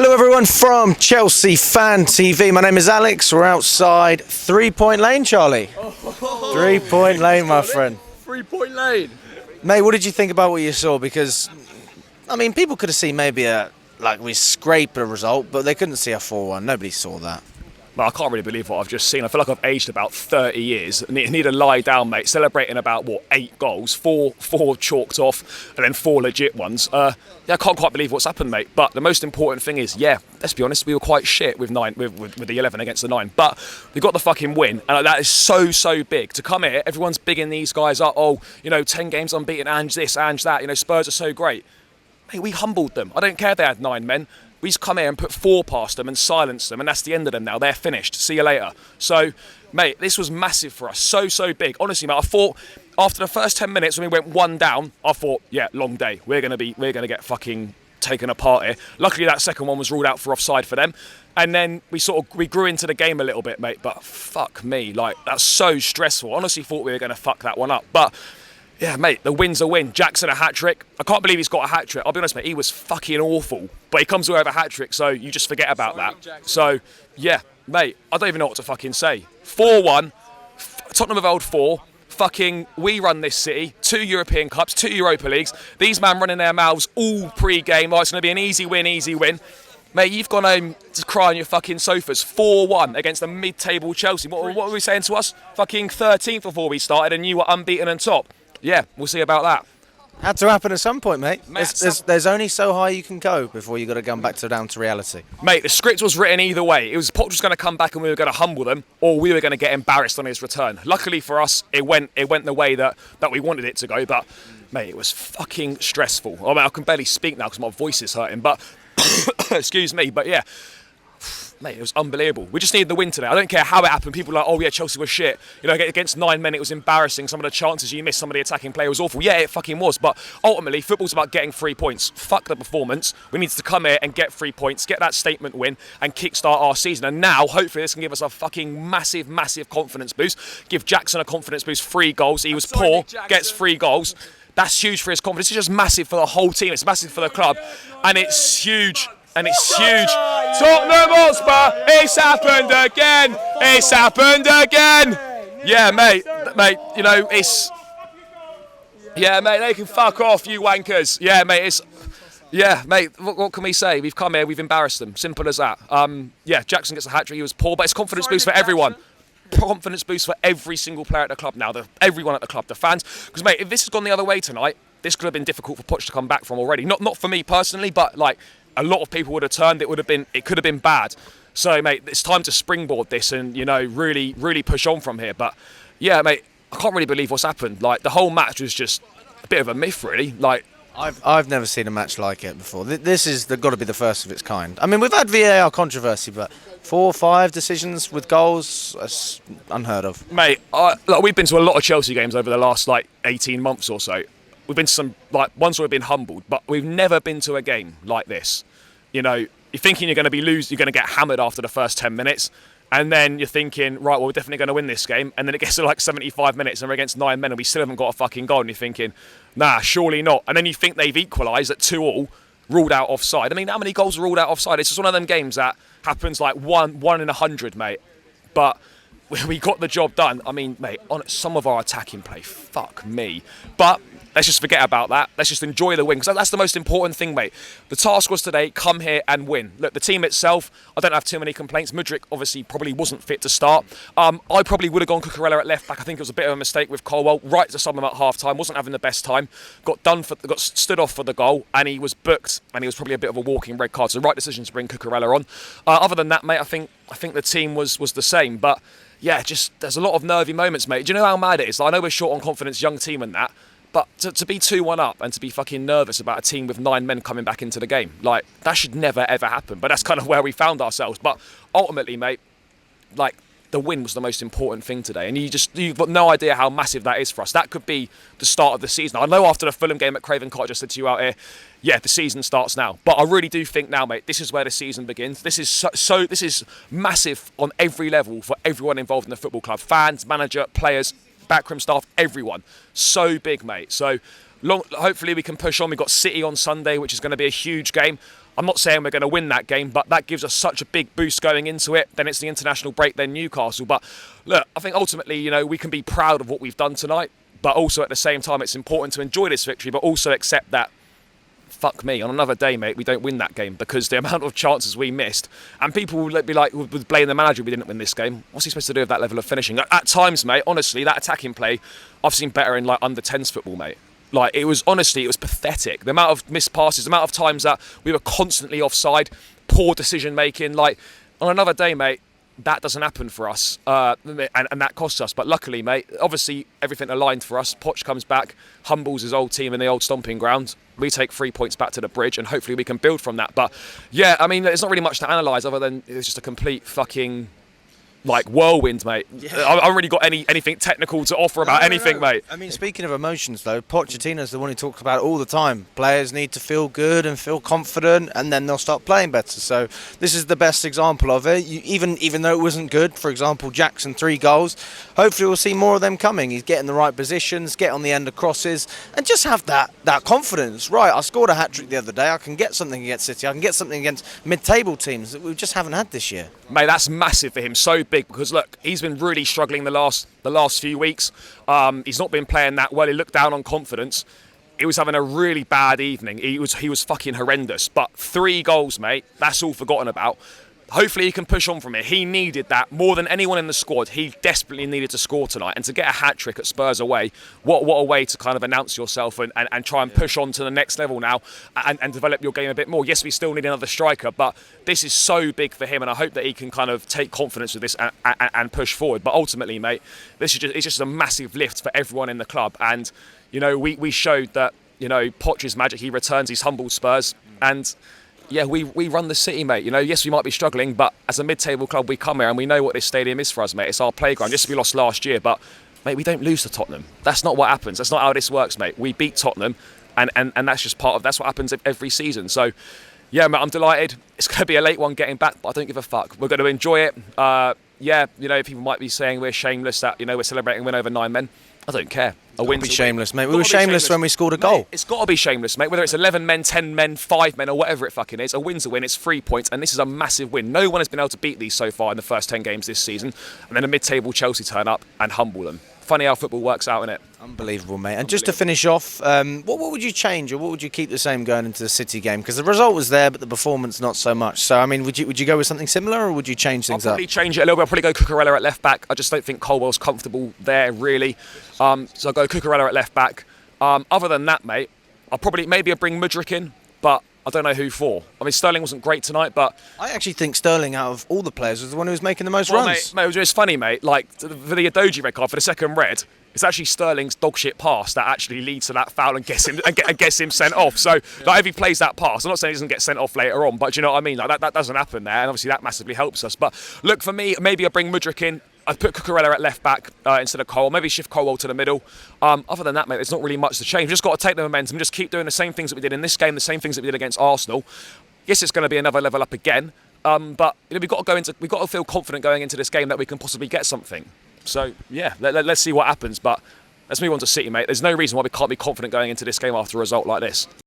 Hello everyone from Chelsea Fan TV. My name is Alex. We're outside 3 Point Lane, Charlie. 3 Point Lane, my friend. 3 Point Lane. Mate, what did you think about what you saw? Because, I mean, people could have seen maybe we scraped a result, but they couldn't see a 4-1. Nobody saw that. Well, I can't really believe what I've just seen. I feel like I've aged about 30 years. I need to lie down, mate. Celebrating about, 8 goals, four chalked off, and then 4 legit ones. I can't quite believe what's happened, mate. But the most important thing is, let's be honest, we were quite shit with the 11 against the 9. But we got the fucking win, and that is so big. To come here, everyone's bigging these guys up. 10 games unbeaten, and this, and that. Spurs are so great. Mate, we humbled them. I don't care if they had 9 men. We just come here and put 4 past them and silence them, and that's the end of them now. They're finished. See you later. So, mate, this was massive for us. So big. Honestly, mate, I thought after the first 10 minutes when we went 1 down, I thought, long day. We're gonna get fucking taken apart here. Luckily, that second one was ruled out for offside for them, and then we grew into the game a little bit, mate. But fuck me, that's so stressful. Honestly, thought we were gonna fuck that one up, but. Yeah, mate, the win's a win. Jackson a hat-trick. I can't believe he's got a hat-trick. I'll be honest, mate, he was fucking awful. But he comes away with a hat-trick, so you just forget about that. So, yeah, mate, I don't even know what to fucking say. 4-1, Tottenham have held 4. Fucking, we run this city. 2 European Cups, 2 Europa Leagues. These men running their mouths all pre-game. It's going to be an easy win. Mate, you've gone home to cry on your fucking sofas. 4-1 against a mid-table Chelsea. What were we saying to us? Fucking 13th before we started, and you were unbeaten and top. Yeah, we'll see about that. Had to happen at some point, mate. There's only so high you can go before you got to come back down to reality. Mate, the script was written either way. It was Poch was going to come back and we were going to humble them, or we were going to get embarrassed on his return. Luckily for us, it went the way that we wanted it to go. But mate, it was fucking stressful. I mean, I can barely speak now because my voice is hurting. But excuse me. But yeah. Mate, it was unbelievable. We just needed the win today. I don't care how it happened. People are like, Chelsea was shit. Against 9 men, it was embarrassing. Some of the chances you missed, some of the attacking play was awful. Yeah, it fucking was. But ultimately, football's about getting 3 points. Fuck the performance. We need to come here and get 3 points, get that statement win, and kickstart our season. And now, hopefully, this can give us a fucking massive confidence boost. Give Jackson a confidence boost. 3 goals. He was poor, gets 3 goals. That's huge for his confidence. It's just massive for the whole team. It's massive for the club. And it's huge. Tottenham Hotspur, it's happened again. Yeah, mate, it's... Yeah, mate, they can fuck off, you wankers. Yeah, mate, what can we say? We've come here, we've embarrassed them. Simple as that. Jackson gets a hat-trick, he was poor, but it's confidence boost for everyone. Confidence boost for every single player at the club now, everyone at the club, the fans. Because, mate, if this has gone the other way tonight, this could have been difficult for Poch to come back from already. Not for me personally, but, a lot of people would have turned. It could have been bad. So, mate, it's time to springboard this and really push on from here. But yeah, mate, I can't really believe what's happened. The whole match was just a bit of a myth, really. I've never seen a match like it before. This is got to be the first of its kind. I mean, we've had VAR controversy, but 4 or 5 decisions with goals, that's unheard of. Mate, we've been to a lot of Chelsea games over the last 18 months or so. We've been to some, ones where we've been humbled, but we've never been to a game like this. You're thinking you're going to you're going to get hammered after the first 10 minutes, and then you're thinking, right, well, we're definitely going to win this game, and then it gets to 75 minutes, and we're against 9 men, and we still haven't got a fucking goal, and you're thinking, nah, surely not. And then you think they've equalised at 2-2, ruled out offside. I mean, how many goals are ruled out offside? It's just one of them games that happens one in 100, mate. But we got the job done. I mean, mate, on some of our attacking play, fuck me. But let's just forget about that. Let's just enjoy the win, because that's the most important thing, mate. The task was today, come here and win. Look, the team itself, I don't have too many complaints. Mudryk obviously probably wasn't fit to start. I probably would have gone Cucurella at left back. I think it was a bit of a mistake with Colwell. Right to sub him at half time, wasn't having the best time. Got stood off for the goal, and he was booked, and he was probably a bit of a walking red card. So right decision to bring Cucurella on. Other than that, mate, I think the team was the same. But yeah, just there's a lot of nervy moments, mate. Do you know how mad it is? I know we're short on confidence, young team and that. But to be 2-1 up and to be fucking nervous about a team with 9 men coming back into the game, that should never, ever happen. But that's kind of where we found ourselves. But ultimately, mate, the win was the most important thing today. And you've got no idea how massive that is for us. That could be the start of the season. I know after the Fulham game at Craven Cottage, I said to you out here, yeah, the season starts now. But I really do think now, mate, this is where the season begins. This is this is massive on every level for everyone involved in the football club. Fans, manager, players, backroom staff, everyone. So big, mate. So hopefully we can push on. We've got City on Sunday, which is going to be a huge game. I'm not saying we're going to win that game, but that gives us such a big boost going into it. Then it's the international break, then Newcastle. But look, I think ultimately, we can be proud of what we've done tonight, but also at the same time, it's important to enjoy this victory, but also accept that, fuck me, on another day, mate, we don't win that game because the amount of chances we missed, and people will be like, would blame the manager we didn't win this game. What's he supposed to do with that level of finishing? At times, mate, honestly, that attacking play, I've seen better in like under 10s football, mate. Like, it was pathetic. The amount of missed passes, the amount of times that we were constantly offside, poor decision making. Like, on another day, mate, that doesn't happen for us, and that costs us. But luckily, mate, obviously everything aligned for us. Poch comes back, humbles his old team in the old stomping ground. We take 3 points back to the bridge, and hopefully we can build from that. But yeah, I mean, there's not really much to analyse other than it's just a complete fucking whirlwind, mate. Yeah. I haven't really got anything technical to offer about anything, mate. I mean, speaking of emotions, though, Pochettino's the one who talks about it all the time. Players need to feel good and feel confident, and then they'll start playing better. So this is the best example of it. Even though it wasn't good, for example, Jackson 3 goals, hopefully we'll see more of them coming. He's getting the right positions, get on the end of crosses, and just have that confidence. Right, I scored a hat-trick the other day. I can get something against City. I can get something against mid-table teams that we just haven't had this year. Mate, that's massive for him. So big, because look, he's been really struggling the last few weeks. He's not been playing that well. He looked down on confidence. He was having a really bad evening. He was fucking horrendous. But 3 goals, mate, that's all forgotten about. Hopefully he can push on from it. He needed that more than anyone in the squad. He desperately needed to score tonight, and to get a hat-trick at Spurs away, what a way to kind of announce yourself and try and push on to the next level now and develop your game a bit more. Yes, we still need another striker, but this is so big for him, and I hope that he can kind of take confidence with this and push forward. But ultimately, mate, it's just a massive lift for everyone in the club, and we showed that Poch's magic. He returns. He's humbled Spurs, and yeah, we run the city, mate. Yes, we might be struggling, but as a mid-table club, we come here and we know what this stadium is for us, mate. It's our playground. Yes, we lost last year, but, mate, we don't lose to Tottenham. That's not what happens. That's not how this works, mate. We beat Tottenham, and that's just that's what happens every season. So, yeah, mate, I'm delighted. It's going to be a late one getting back, but I don't give a fuck. We're going to enjoy it. People might be saying we're shameless that, we're celebrating a win over 9 men. I don't care. A win's be shameless, mate. We were shameless when we scored a goal. It's got to be shameless, mate. Whether it's 11 men, 10 men, 5 men, or whatever it fucking is, a win's a win. It's 3 points, and this is a massive win. No one has been able to beat these so far in the first 10 games this season. And then a mid-table Chelsea turn up and humble them. Funny how football works out, innit? Unbelievable, mate. And just to finish off, what would you change, or what would you keep the same going into the City game? Because the result was there, but the performance not so much. So, I mean, would you go with something similar, or would you change things up? I'll probably change it a little bit. I'll probably go Cucurella at left back. I just don't think Colwell's comfortable there, really. So I'll go Cucurella at left back. Other than that, mate, I'll probably maybe bring Mudryk in, but I don't know who for. I mean, Sterling wasn't great tonight, but I actually think Sterling, out of all the players, was the one who was making the most runs. Mate, it was funny, mate. Like, for the Adoji red card, for the second red, it's actually Sterling's dogshit pass that actually leads to that foul and gets him sent off. So, if he plays that pass, I'm not saying he doesn't get sent off later on, but do you know what I mean? Like, that doesn't happen there, and obviously that massively helps us. But look, for me, maybe I bring Mudryk in. I'd put Cucurella at left back instead of Cole. Maybe shift Colwell to the middle. Other than that, mate, there's not really much to change. We've just got to take the momentum, just keep doing the same things that we did in this game, the same things that we did against Arsenal. Yes, it's going to be another level up again, but we've got to feel confident going into this game that we can possibly get something. So yeah, let's see what happens. But let's move on to City, mate. There's no reason why we can't be confident going into this game after a result like this.